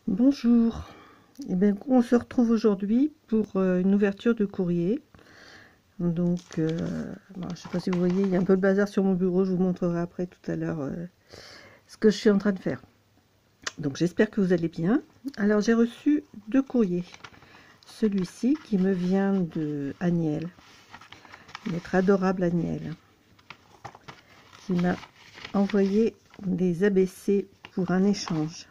Bonjour, eh bien, on se retrouve aujourd'hui pour une ouverture de courrier. Donc, bon, je ne sais pas si vous voyez, il y a un peu de bazar sur mon bureau, je vous montrerai après tout à l'heure ce que je suis en train de faire. Donc j'espère que vous allez bien. Alors j'ai reçu 2 courriers. Celui-ci qui me vient de Agnelle, notre adorable Agnelle, qui m'a envoyé des ABC pour un échange.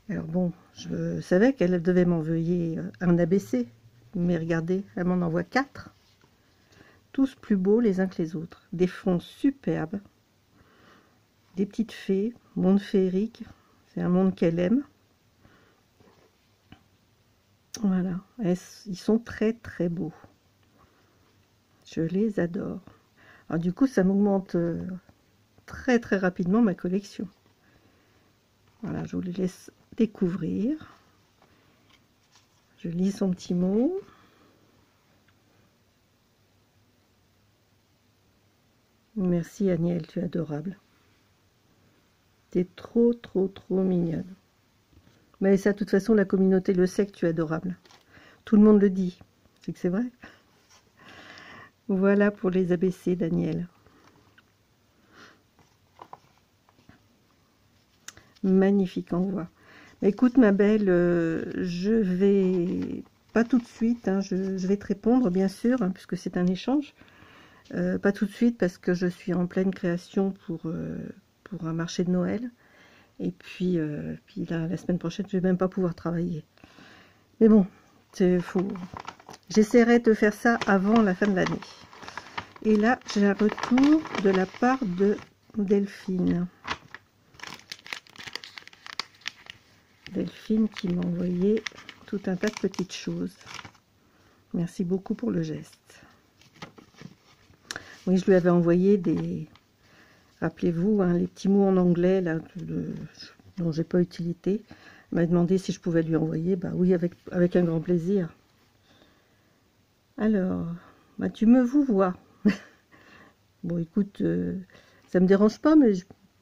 Alors bon, je savais qu'elle devait m'envoyer un ABC, mais regardez, elle m'en envoie 4, tous plus beaux les uns que les autres. Des fonds superbes, des petites fées, monde féerique, c'est un monde qu'elle aime. Voilà, ils sont très très beaux. Je les adore. Alors du coup, ça m'augmente très très rapidement ma collection. Voilà, je vous les laisse découvrir. Je lis son petit mot. Merci Agnelle, tu es adorable. T'es trop trop trop mignonne. Mais ça, de toute façon, la communauté le sait que tu es adorable. Tout le monde le dit. C'est que c'est vrai. Voilà pour les ABC d'Agnelle. Magnifique envoi. Écoute ma belle, je vais pas tout de suite, hein, je vais te répondre bien sûr, hein, puisque c'est un échange. Pas tout de suite parce que je suis en pleine création pour un marché de Noël. Et puis là, la semaine prochaine, je vais même pas pouvoir travailler. Mais bon, j'essaierai de faire ça avant la fin de l'année. Et là, j'ai un retour de la part de Delphine. Delphine qui m'a envoyé tout un tas de petites choses. Merci beaucoup pour le geste. Oui, je lui avais envoyé des... Rappelez-vous, hein, les petits mots en anglais là, dont j'ai pas utilité. Elle m'a demandé si je pouvais lui envoyer. Bah oui, avec un grand plaisir. Alors, bah, tu me vous vois. Bon, écoute, ça me dérange pas, mais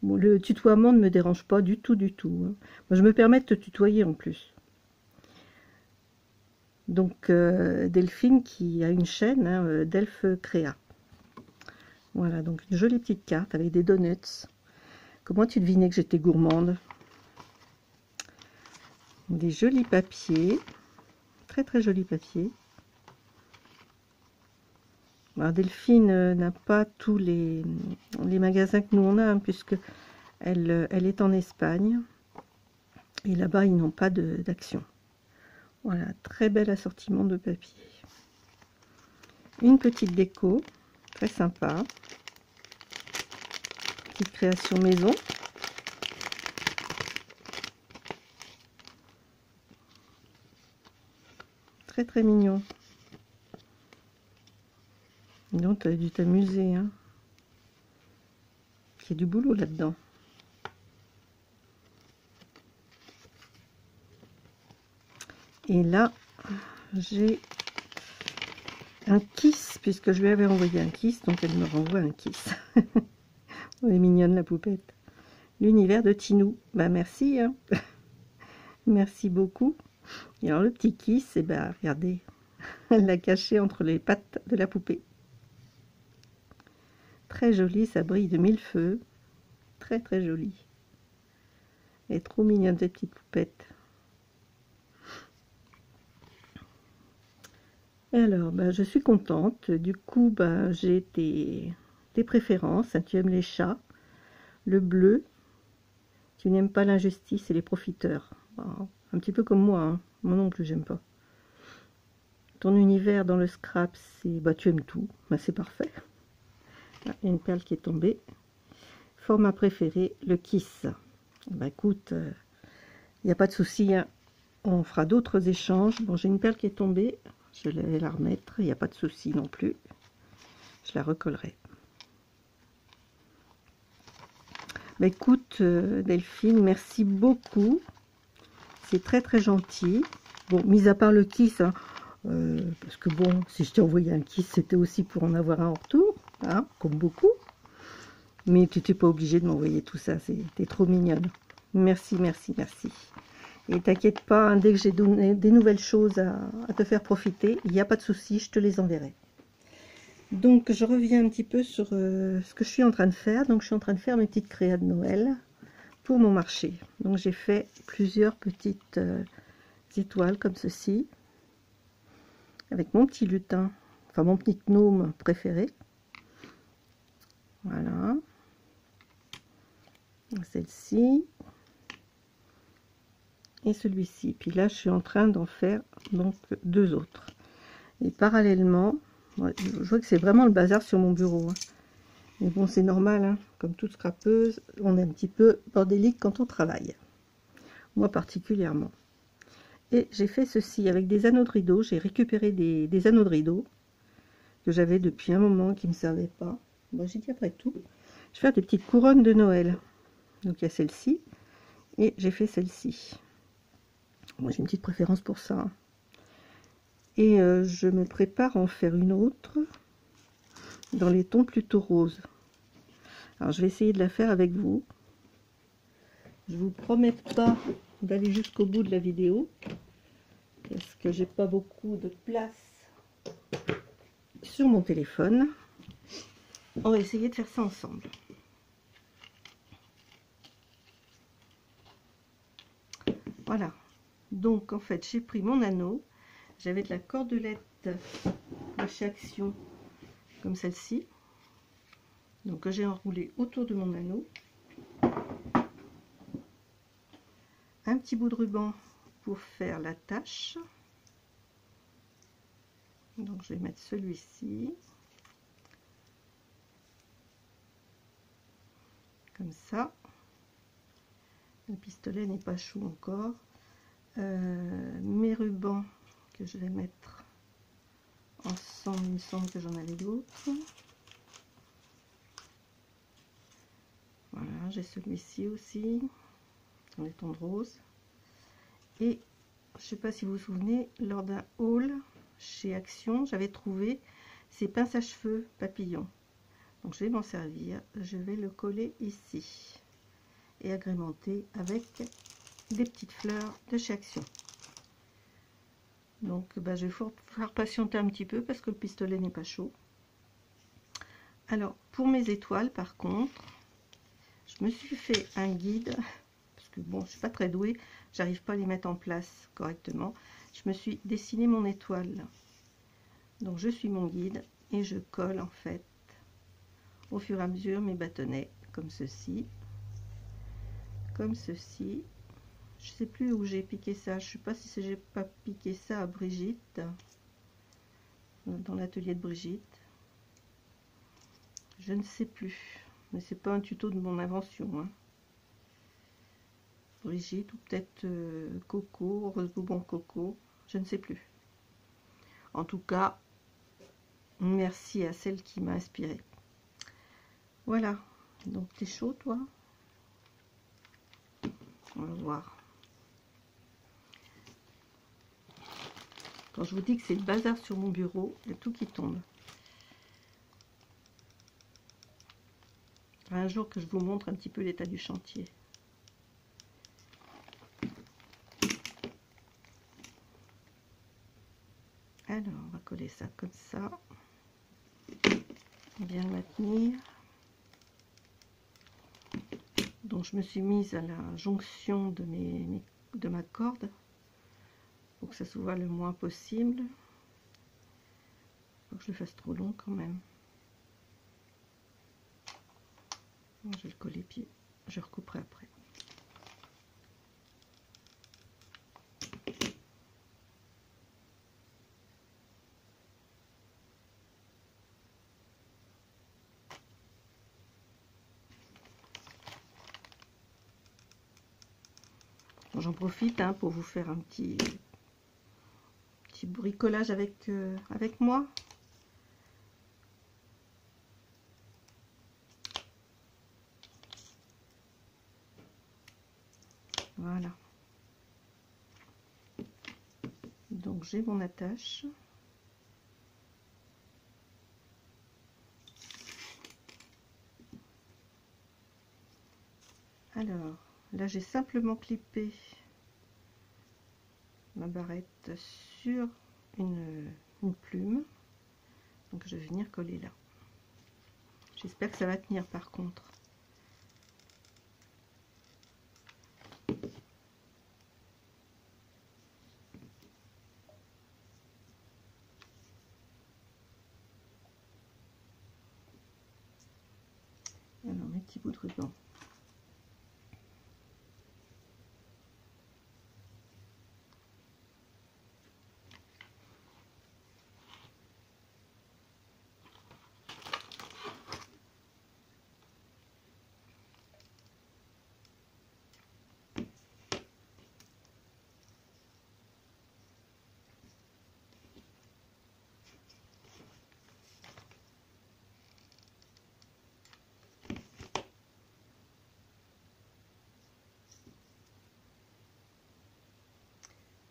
bon, le tutoiement ne me dérange pas du tout, du tout. Hein. Moi, je me permets de te tutoyer en plus. Donc, Delphine qui a une chaîne, hein, Delph Créa. Voilà, donc une jolie petite carte avec des donuts. Comment tu devinais que j'étais gourmande? Des jolis papiers, très très jolis papiers. Alors Delphine n'a pas tous les magasins que nous on a, hein, puisque elle est en Espagne. Et là-bas, ils n'ont pas d'action. Voilà, très bel assortiment de papier. Une petite déco, très sympa. Petite création maison. Très très mignon. Donc, tu as dû t'amuser, hein. Il y a du boulot là-dedans. Et là, j'ai un kiss, puisque je lui avais envoyé un kiss, donc elle me renvoie un kiss. Elle est mignonne la poupette. L'univers de Tinou. Bah merci, hein. Merci beaucoup. Et alors le petit kiss, et bah regardez, elle l'a caché entre les pattes de la poupée. Très joli, ça brille de mille feux. Très très joli. Elle est trop mignonne cette petite poupette. Et alors, bah, je suis contente. Du coup, bah, j'ai tes préférences. Tu aimes les chats, le bleu. Tu n'aimes pas l'injustice et les profiteurs. Bah, un petit peu comme moi, hein. Moi non plus, j'aime pas. Ton univers dans le scrap, c'est... Bah, tu aimes tout. Bah, c'est parfait. Ah, il y a une perle qui est tombée. Format préféré, le kiss. Bah, écoute, il n'y a pas de souci, hein. On fera d'autres échanges. Bon, j'ai une perle qui est tombée. Je vais la remettre. Il n'y a pas de souci non plus. Je la recollerai. Bah, écoute, Delphine, merci beaucoup. C'est très très gentil. Bon, mis à part le kiss, hein, parce que bon, si je t'ai envoyé un kiss, c'était aussi pour en avoir un en retour, hein, comme beaucoup. Mais tu n'étais pas obligé de m'envoyer tout ça. T'es trop mignonne. Merci, merci, merci. Et t'inquiète pas, hein, dès que j'ai donné des nouvelles choses à te faire profiter, il n'y a pas de souci, je te les enverrai. Donc je reviens un petit peu sur ce que je suis en train de faire. Donc je suis en train de faire mes petites créas de Noël pour mon marché. Donc j'ai fait plusieurs petites étoiles comme ceci, avec mon petit lutin, enfin mon petit gnome préféré. Voilà. Celle-ci. Et celui-ci. Puis là, je suis en train d'en faire donc 2 autres. Et parallèlement, je vois que c'est vraiment le bazar sur mon bureau. Hein. Mais bon, c'est normal, hein. Comme toute scrapeuse, on est un petit peu bordélique quand on travaille. Moi particulièrement. Et j'ai fait ceci avec des anneaux de rideau. J'ai récupéré des anneaux de rideau que j'avais depuis un moment qui ne me servaient pas. Bon, j'ai dit après tout, je vais faire des petites couronnes de Noël. Donc il y a celle-ci et j'ai fait celle-ci. Moi j'ai une petite préférence pour ça. Et je me prépare à en faire une autre dans les tons plutôt roses. Alors je vais essayer de la faire avec vous. Je vous promets pas d'aller jusqu'au bout de la vidéo parce que j'ai pas beaucoup de place sur mon téléphone. On va essayer de faire ça ensemble. Voilà. Donc en fait j'ai pris mon anneau. J'avais de la cordelette de chez Action comme celle-ci. Donc j'ai enroulé autour de mon anneau. Un petit bout de ruban pour faire l'attache. Donc je vais mettre celui-ci. Comme ça. Le pistolet n'est pas chaud encore. Mes rubans que je vais mettre ensemble, il me semble que j'en avais d'autres. Voilà, j'ai celui-ci aussi, dans les tons de rose. Et je ne sais pas si vous vous souvenez, lors d'un haul chez Action, j'avais trouvé ces pinces à cheveux papillons. Donc je vais m'en servir, je vais le coller ici et agrémenter avec des petites fleurs de chez Action. Donc bah, je vais faire patienter un petit peu parce que le pistolet n'est pas chaud. Alors pour mes étoiles par contre, je me suis fait un guide parce que bon, je suis pas très douée, j'arrive pas à les mettre en place correctement. Je me suis dessiné mon étoile. Donc je suis mon guide et je colle en fait au fur et à mesure mes bâtonnets comme ceci. Comme ceci. Je sais plus où j'ai piqué ça. Je sais pas si j'ai pas piqué ça à Brigitte, dans l'atelier de Brigitte. Je ne sais plus. Mais c'est pas un tuto de mon invention. Hein. Brigitte ou peut-être Coco, Rose Bonbon Coco. Je ne sais plus. En tout cas, merci à celle qui m'a inspiré. Voilà. Donc t'es chaud toi? On va voir. Quand je vous dis que c'est le bazar sur mon bureau, il y a tout qui tombe. Un jour que je vous montre un petit peu l'état du chantier. Alors, on va coller ça comme ça. Bien le maintenir. Donc, je me suis mise à la jonction de ma corde pour que ça se voit le moins possible. Faut que je le fasse trop long quand même. Bon, je vais le coller pied. Je recouperai après. J'en profite hein, pour vous faire un petit bricolage avec moi. Voilà. Donc j'ai mon attache. Alors là j'ai simplement clippé ma barrette sur une plume. Donc je vais venir coller là. J'espère que ça va tenir par contre. Alors mes petits bouts de ruban.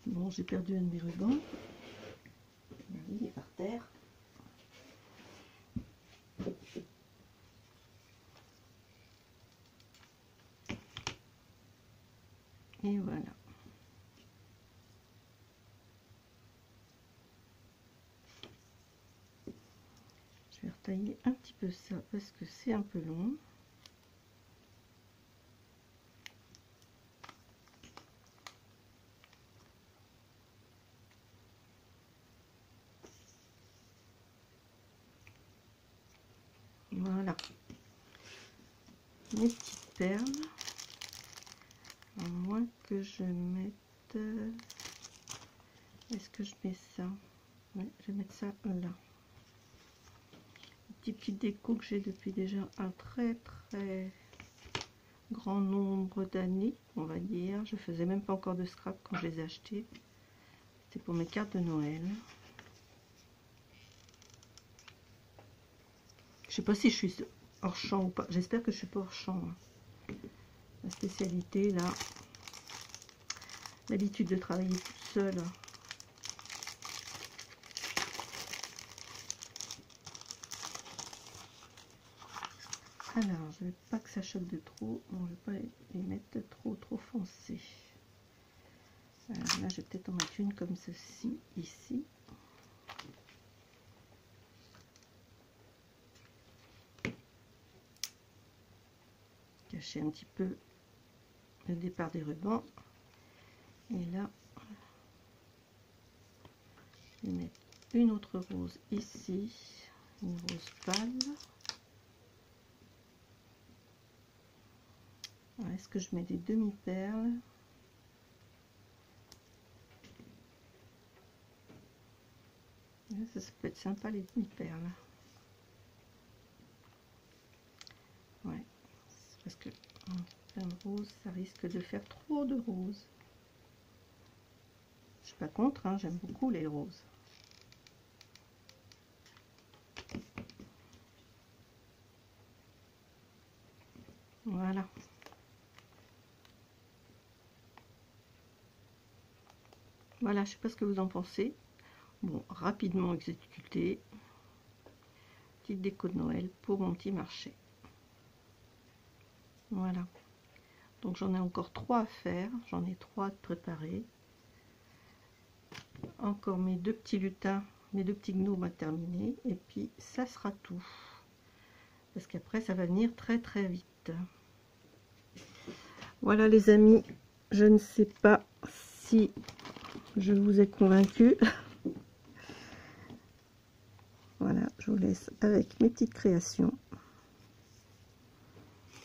Bon, j'ai perdu un de mes rubans. Il est par terre. Et voilà. Je vais retailler un petit peu ça parce que c'est un peu long. Voilà. Mes petites perles. À moins que je mette... Est-ce que je mets ça? Oui, je vais mettre ça là. Petite déco que j'ai depuis déjà un très grand nombre d'années, on va dire. Je faisais même pas encore de scrap quand je les ai achetés. C'est pour mes cartes de Noël. Je sais pas si je suis hors champ ou pas. J'espère que je suis pas hors champ. La spécialité là, l'habitude de travailler toute seule. Alors, je ne veux pas que ça choque de trop. Bon, je ne vais pas les mettre trop foncés. Alors, là, je vais peut-être en mettre une comme ceci, ici. Cacher un petit peu le départ des rubans. Et là, je vais mettre une autre rose ici, une rose pâle. Est-ce que je mets des demi-perles? Ça peut être sympa les demi-perles. Ouais, parce que plein de rose, ça risque de faire trop de roses. Je suis pas contre, hein, j'aime beaucoup les roses. Voilà. Voilà, je sais pas ce que vous en pensez. Bon, rapidement exécuté. Petite déco de Noël pour mon petit marché. Voilà. Donc j'en ai encore 3 à faire. J'en ai 3 à préparer. Encore mes 2 petits lutins, mes 2 petits gnomes à terminer. Et puis ça sera tout. Parce qu'après ça va venir très vite. Voilà les amis. Je ne sais pas si je vous ai convaincu. Voilà, je vous laisse avec mes petites créations.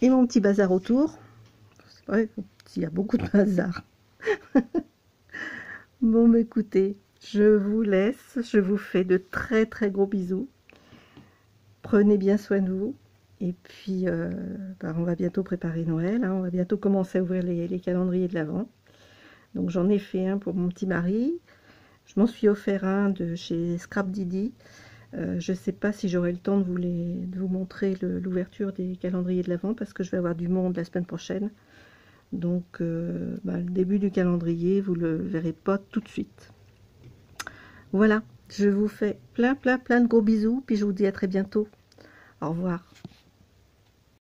Et mon petit bazar autour. C'est vrai qu'il y a beaucoup de bazar. Bon, bah, écoutez, je vous laisse. Je vous fais de très gros bisous. Prenez bien soin de vous. Et puis, on va bientôt préparer Noël. Hein, on va bientôt commencer à ouvrir les calendriers de l'Avent. Donc, j'en ai fait un pour mon petit mari. Je m'en suis offert un de chez Scrap Didi. Je ne sais pas si j'aurai le temps de vous montrer l'ouverture des calendriers de l'Avent parce que je vais avoir du monde la semaine prochaine. Donc le début du calendrier, vous le verrez pas tout de suite. Voilà, je vous fais plein de gros bisous, puis je vous dis à très bientôt. Au revoir.